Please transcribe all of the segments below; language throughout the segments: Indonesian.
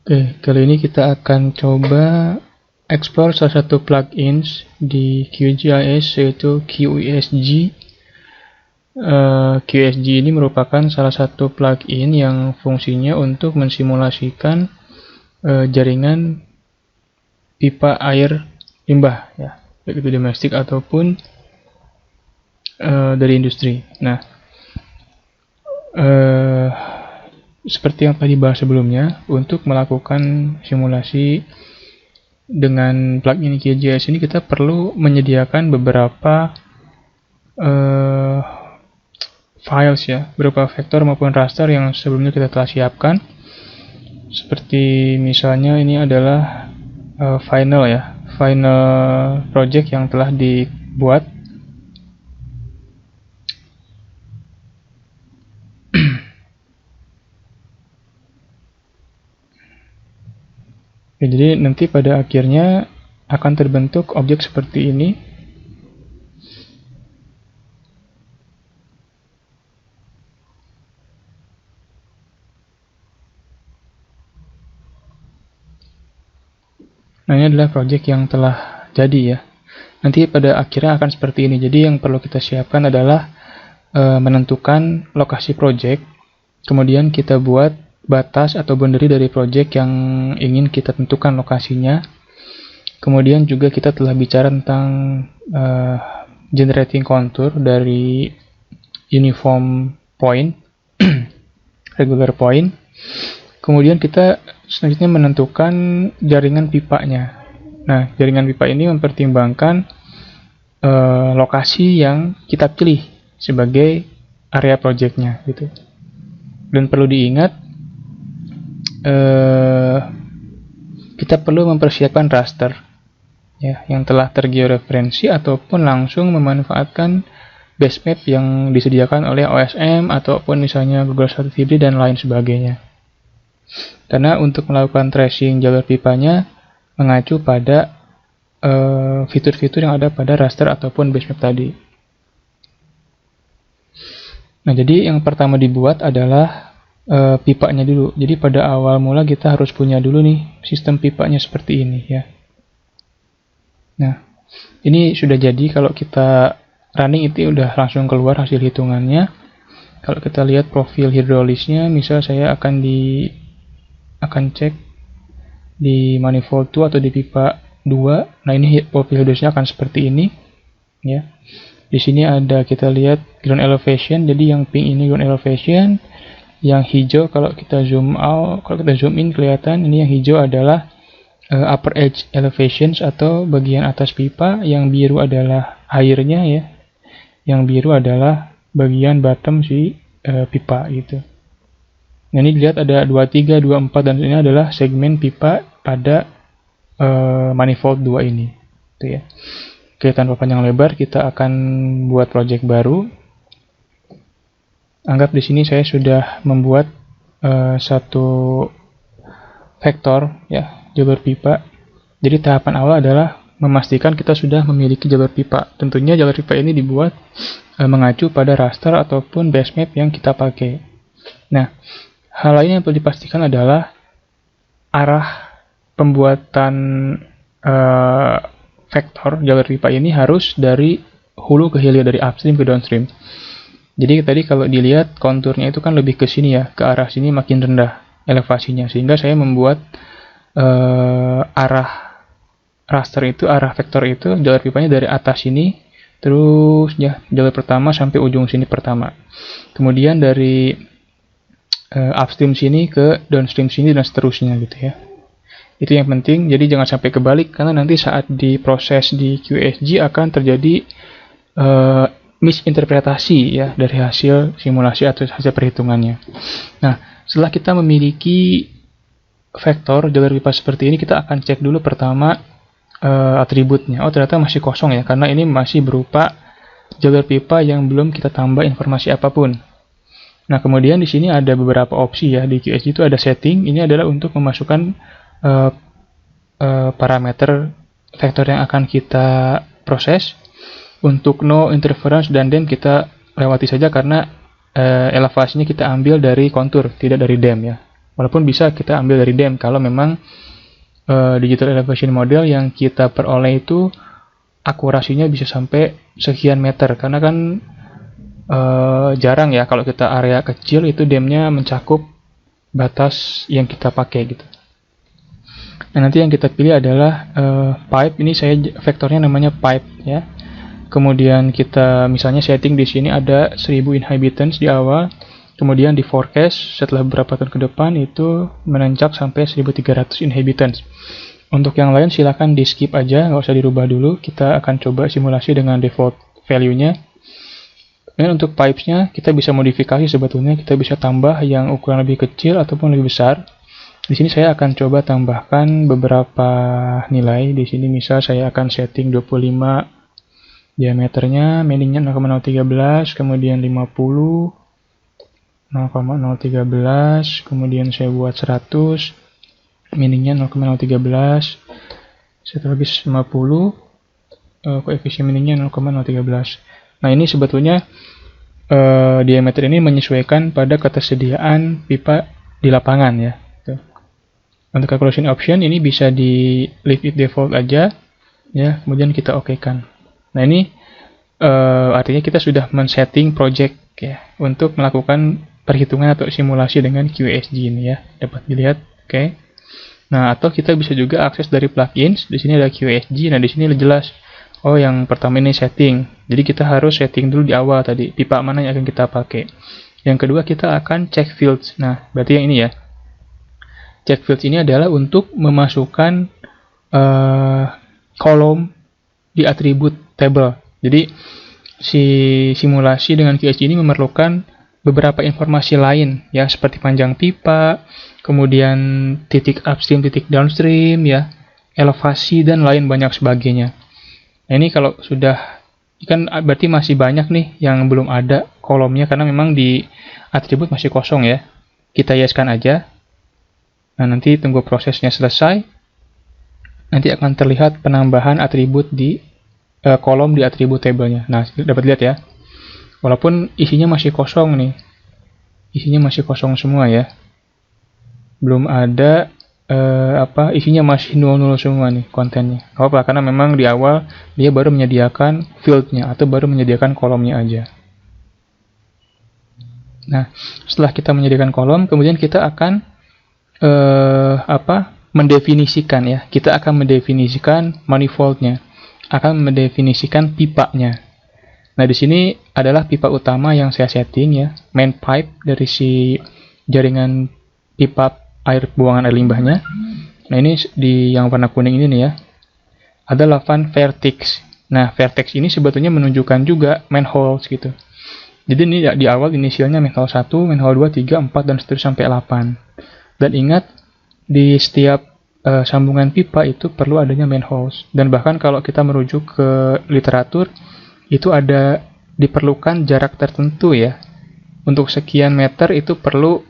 Oke, kali ini kita akan coba explore salah satu plugins di QGIS, yaitu QESG. QESG ini merupakan salah satu plugin yang fungsinya untuk mensimulasikan jaringan pipa air limbah, ya, baik itu domestik ataupun dari industri. Nah, seperti yang tadi bahas sebelumnya, untuk melakukan simulasi dengan plugin QGIS ini kita perlu menyediakan beberapa files, ya, berupa vektor maupun raster yang sebelumnya kita telah siapkan. Seperti misalnya ini adalah final project yang telah dibuat. Jadi nanti pada akhirnya akan terbentuk objek seperti ini. Nah, ini adalah project yang telah jadi, ya. Nanti pada akhirnya akan seperti ini. Jadi yang perlu kita siapkan adalah menentukan lokasi project, kemudian kita buat batas atau boundary dari project yang ingin kita tentukan lokasinya. Kemudian juga kita telah bicara tentang generating contour dari uniform point, regular point. Kemudian kita selanjutnya menentukan jaringan pipanya. Nah, jaringan pipa ini mempertimbangkan lokasi yang kita pilih sebagai area projectnya, gitu. Dan perlu diingat, kita perlu mempersiapkan raster, ya, yang telah tergeoreferensi ataupun langsung memanfaatkan base map yang disediakan oleh OSM ataupun misalnya Google Static Hybrid dan lain sebagainya. Karena untuk melakukan tracing jalur pipanya mengacu pada fitur-fitur yang ada pada raster ataupun base map tadi. Nah, jadi yang pertama dibuat adalah pipanya dulu. Jadi pada awal mula kita harus punya dulu nih sistem pipanya seperti ini, ya. Nah, ini sudah jadi. Kalau kita running itu udah langsung keluar hasil hitungannya. Kalau kita lihat profil hidrolisnya, misal saya akan cek di manifold 2 atau di pipa 2. Nah, ini profil hidrolisnya akan seperti ini, ya. Di sini ada, kita lihat ground elevation. Jadi yang pink ini ground elevation, yang hijau kalau kita zoom out, kalau kita zoom in kelihatan ini yang hijau adalah upper edge elevations atau bagian atas pipa, yang biru adalah airnya, ya. Yang biru adalah bagian bottom si pipa, gitu. Nah, ini dilihat ada 23, 24 dan ini adalah segmen pipa pada manifold 2 ini, gitu, ya. Oke, tanpa panjang lebar kita akan buat project baru. Anggap di sini saya sudah membuat satu vektor, ya, jalur pipa. Jadi tahapan awal adalah memastikan kita sudah memiliki jalur pipa. Tentunya jalur pipa ini dibuat mengacu pada raster ataupun base map yang kita pakai. Nah, hal lain yang perlu dipastikan adalah arah pembuatan vektor jalur pipa ini harus dari hulu ke hilir, dari upstream ke downstream. Jadi tadi kalau dilihat konturnya itu kan lebih ke sini, ya, ke arah sini makin rendah elevasinya, sehingga saya membuat arah raster itu, arah vektor itu, jalur pipanya dari atas sini terus, ya, jalur pertama sampai ujung sini pertama. Kemudian dari upstream sini ke downstream sini dan seterusnya, gitu, ya. Itu yang penting. Jadi jangan sampai kebalik, karena nanti saat diproses di QESG akan terjadi misinterpretasi, ya, dari hasil simulasi atau hasil perhitungannya. Nah, setelah kita memiliki vektor jalur pipa seperti ini, kita akan cek dulu pertama atributnya. Oh, ternyata masih kosong, ya, karena ini masih berupa jalur pipa yang belum kita tambah informasi apapun. Nah, kemudian di sini ada beberapa opsi, ya. Di QSG itu ada setting. Ini adalah untuk memasukkan parameter vektor yang akan kita proses. Untuk no interference dan dam kita lewati saja karena elevasinya kita ambil dari kontur, tidak dari dam, ya. Walaupun bisa kita ambil dari DEM kalau memang digital elevation model yang kita peroleh itu akurasinya bisa sampai sekian meter, karena kan jarang ya kalau kita area kecil itu DEM-nya mencakup batas yang kita pakai gitu. Nah, nanti yang kita pilih adalah pipe. Ini saya vektornya namanya pipe ya. Kemudian kita misalnya setting di sini ada 1000 inhabitants di awal. Kemudian di forecast setelah beberapa tahun ke depan itu menanjak sampai 1300 inhabitants. Untuk yang lain silakan di skip aja, nggak usah dirubah dulu. Kita akan coba simulasi dengan default value-nya. Dan untuk pipes-nya kita bisa modifikasi sebetulnya, kita bisa tambah yang ukuran lebih kecil ataupun lebih besar. Di sini saya akan coba tambahkan beberapa nilai. Di sini misal saya akan setting 25 diameternya, meaningnya 0,013, kemudian 50, 0,013, kemudian saya buat 100, meaningnya 0,013, setelah habis 50, koefisien meaningnya 0,013. Nah, ini sebetulnya diameter ini menyesuaikan pada ketersediaan pipa di lapangan ya. Tuh. Untuk calculation option ini bisa di leave it default aja ya, kemudian kita okekan. Nah, ini artinya kita sudah men-setting project ya untuk melakukan perhitungan atau simulasi dengan QSG ini ya, dapat dilihat. Oke. Nah, atau kita bisa juga akses dari plugins. Di sini ada QSG. Nah, di sini jelas. Oh, yang pertama ini setting. Jadi kita harus setting dulu di awal tadi, pipa mana yang akan kita pakai. Yang kedua kita akan check fields. Nah, berarti yang ini ya. Check fields ini adalah untuk memasukkan kolom di atribut table. Jadi si simulasi dengan QSG ini memerlukan beberapa informasi lain ya, seperti panjang pipa, kemudian titik upstream, titik downstream ya, elevasi dan lain banyak sebagainya. Nah, ini kalau sudah kan berarti masih banyak nih yang belum ada kolomnya karena memang di atribut masih kosong ya. Kita yeskan aja. Nah, nanti tunggu prosesnya selesai. Nanti akan terlihat penambahan atribut di kolom di atribut tabelnya. Nah, dapat lihat ya. Walaupun isinya masih kosong nih. Isinya masih kosong semua ya. Belum ada isinya masih 00 semua nih kontennya. Gak apa-apa, karena memang di awal dia baru menyediakan field-nya atau baru menyediakan kolomnya aja. Nah, setelah kita menyediakan kolom, kemudian kita akan mendefinisikan ya. Kita akan mendefinisikan manifold-nya, akan mendefinisikan pipanya. Nah, di sini adalah pipa utama yang saya setting ya, main pipe dari si jaringan pipa air buangan air limbahnya. Nah, ini di yang warna kuning ini nih ya, ada 8 vertex. Nah, vertex ini sebetulnya menunjukkan juga manholes gitu. Jadi ini di awal inisialnya manhole 1, manhole 2, 3, 4 dan seterusnya sampai 8. Dan ingat di setiap sambungan pipa itu perlu adanya manholes. Dan bahkan kalau kita merujuk ke literatur itu ada diperlukan jarak tertentu ya. Untuk sekian meter itu perlu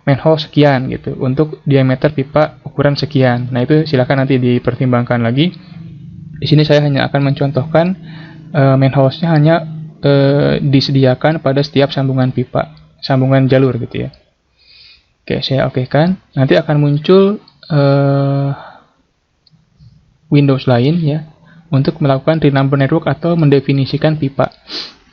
manhole sekian gitu. Untuk diameter pipa ukuran sekian. Nah, itu silakan nanti dipertimbangkan lagi. Di sini saya hanya akan mencontohkan manholesnya hanya disediakan pada setiap sambungan pipa, sambungan jalur gitu ya. Oke, saya okekan. Nanti akan muncul Windows lain ya untuk melakukan renumber network atau mendefinisikan pipa.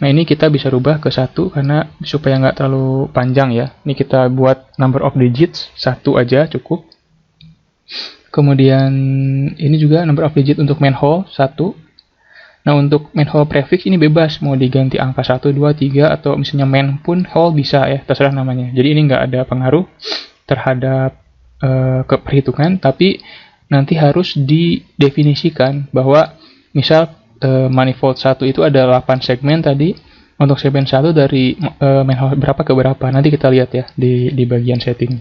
Nah, ini kita bisa rubah ke 1 karena supaya nggak terlalu panjang ya. Ini kita buat number of digits 1 aja cukup. Kemudian ini juga number of digit untuk manhole 1. Nah, untuk manhole prefix ini bebas mau diganti angka 1, 2, 3 atau misalnya man pun hole bisa ya, terserah namanya. Jadi ini nggak ada pengaruh terhadap keperhitungan, tapi nanti harus didefinisikan bahwa misal manifold 1 itu ada 8 segmen tadi. Untuk segmen 1 dari manhole berapa ke berapa, nanti kita lihat ya di bagian setting.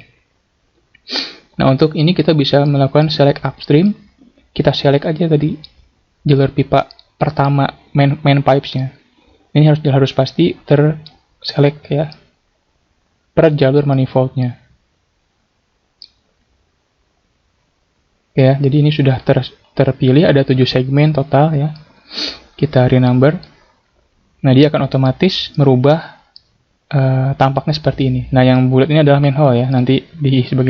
Nah, untuk ini kita bisa melakukan select upstream. Kita select aja tadi jalur pipa pertama main pipes-nya. Ini harus pasti terselect ya per jalur manifold-nya. Oke ya, jadi ini sudah terpilih ada 7 segmen total ya. Kita renumber. Nah, dia akan otomatis merubah tampaknya seperti ini. Nah, yang bulat ini adalah manhole ya. Nanti di sebagian